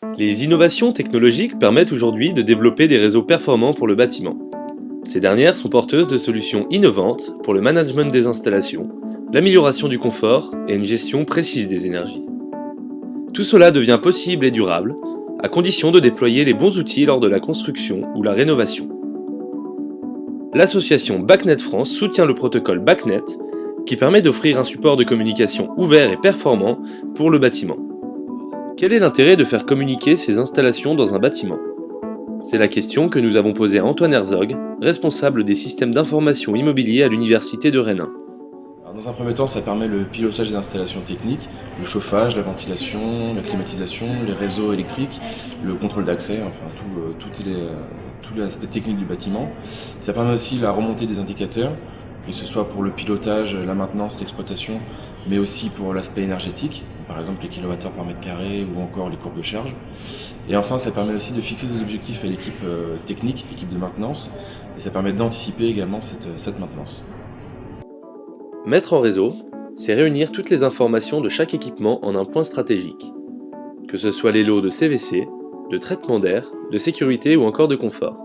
Les innovations technologiques permettent aujourd'hui de développer des réseaux performants pour le bâtiment. Ces dernières sont porteuses de solutions innovantes pour le management des installations, l'amélioration du confort et une gestion précise des énergies. Tout cela devient possible et durable, à condition de déployer les bons outils lors de la construction ou la rénovation. L'association BACnet France soutient le protocole BACnet, qui permet d'offrir un support de communication ouvert et performant pour le bâtiment. Quel est l'intérêt de faire communiquer ces installations dans un bâtiment? C'est la question que nous avons posée à Antoine Herzog, responsable des systèmes d'information immobilier à l'Université de Rennes 1. Alors, dans un premier temps, ça permet le pilotage des installations techniques, le chauffage, la ventilation, la climatisation, les réseaux électriques, le contrôle d'accès, enfin tout l'aspect technique du bâtiment. Ça permet aussi la remontée des indicateurs, que ce soit pour le pilotage, la maintenance, l'exploitation, mais aussi pour l'aspect énergétique, par exemple les kilowattheures par mètre carré ou encore les courbes de charge. Et enfin, ça permet aussi de fixer des objectifs à l'équipe technique, l'équipe de maintenance, et ça permet d'anticiper également cette maintenance. Mettre en réseau, c'est réunir toutes les informations de chaque équipement en un point stratégique, que ce soit les lots de CVC, de traitement d'air, de sécurité ou encore de confort.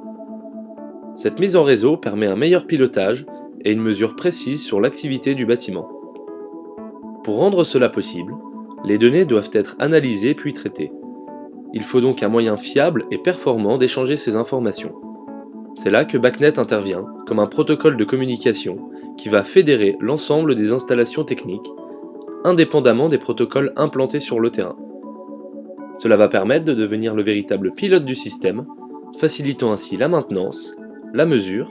Cette mise en réseau permet un meilleur pilotage et une mesure précise sur l'activité du bâtiment. Pour rendre cela possible, les données doivent être analysées puis traitées. Il faut donc un moyen fiable et performant d'échanger ces informations. C'est là que BACnet intervient, comme un protocole de communication qui va fédérer l'ensemble des installations techniques, indépendamment des protocoles implantés sur le terrain. Cela va permettre de devenir le véritable pilote du système, facilitant ainsi la maintenance, la mesure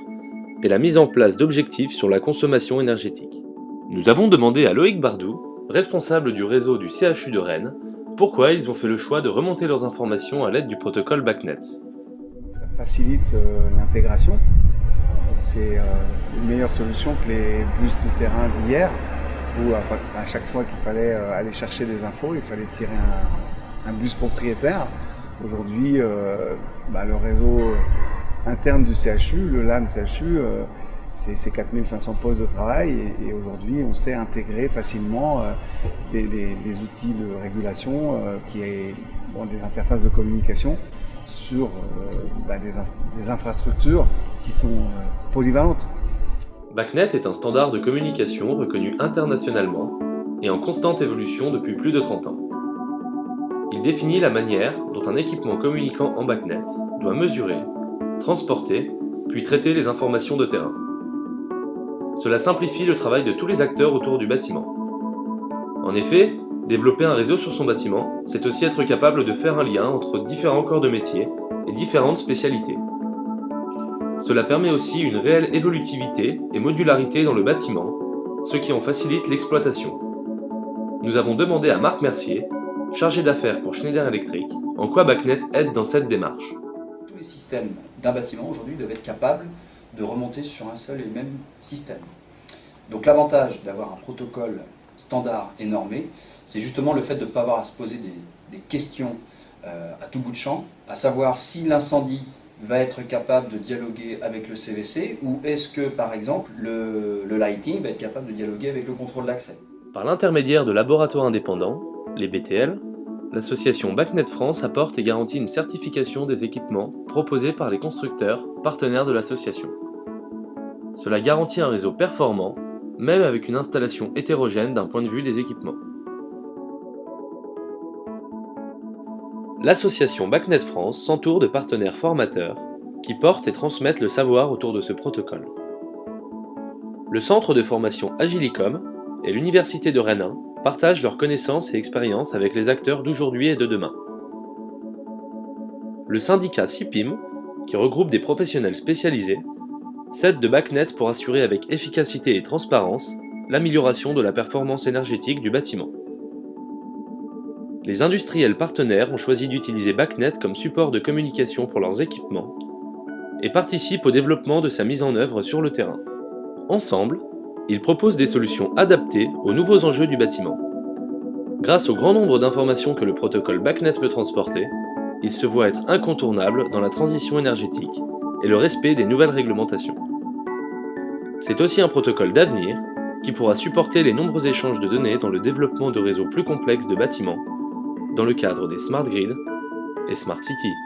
et la mise en place d'objectifs sur la consommation énergétique. Nous avons demandé à Loïc Bardou, responsable du réseau du CHU de Rennes, pourquoi ils ont fait le choix de remonter leurs informations à l'aide du protocole BACnet. Ça facilite l'intégration. C'est une meilleure solution que les bus de terrain d'hier, où à chaque fois qu'il fallait aller chercher des infos, il fallait tirer un bus propriétaire. Aujourd'hui, le réseau interne du CHU, le LAN CHU, c'est 4500 postes de travail et aujourd'hui on sait intégrer facilement des outils de régulation des interfaces de communication sur des infrastructures qui sont polyvalentes. BACnet est un standard de communication reconnu internationalement et en constante évolution depuis plus de 30 ans. Il définit la manière dont un équipement communiquant en BACnet doit mesurer, transporter, puis traiter les informations de terrain. Cela simplifie le travail de tous les acteurs autour du bâtiment. En effet, développer un réseau sur son bâtiment, c'est aussi être capable de faire un lien entre différents corps de métier et différentes spécialités. Cela permet aussi une réelle évolutivité et modularité dans le bâtiment, ce qui en facilite l'exploitation. Nous avons demandé à Marc Mercier, chargé d'affaires pour Schneider Electric, en quoi BACnet aide dans cette démarche. Tous les systèmes d'un bâtiment aujourd'hui doivent être capables de remonter sur un seul et le même système. Donc l'avantage d'avoir un protocole standard et normé, c'est justement le fait de ne pas avoir à se poser des questions à tout bout de champ, à savoir si l'incendie va être capable de dialoguer avec le CVC ou est-ce que, par exemple, le lighting va être capable de dialoguer avec le contrôle d'accès. Par l'intermédiaire de laboratoires indépendants, les BTL, l'association BACnet France apporte et garantit une certification des équipements proposés par les constructeurs partenaires de l'association. Cela garantit un réseau performant, même avec une installation hétérogène d'un point de vue des équipements. L'association BACnet France s'entoure de partenaires formateurs qui portent et transmettent le savoir autour de ce protocole. Le centre de formation Agilicom et l'Université de Rennes 1 partagent leurs connaissances et expériences avec les acteurs d'aujourd'hui et de demain. Le syndicat CIPIM, qui regroupe des professionnels spécialisés, s'aide de BACnet pour assurer avec efficacité et transparence l'amélioration de la performance énergétique du bâtiment. Les industriels partenaires ont choisi d'utiliser BACnet comme support de communication pour leurs équipements et participent au développement de sa mise en œuvre sur le terrain. Ensemble, ils proposent des solutions adaptées aux nouveaux enjeux du bâtiment. Grâce au grand nombre d'informations que le protocole BACnet peut transporter, il se voit être incontournable dans la transition énergétique et le respect des nouvelles réglementations. C'est aussi un protocole d'avenir qui pourra supporter les nombreux échanges de données dans le développement de réseaux plus complexes de bâtiments, dans le cadre des smart grids et Smart City.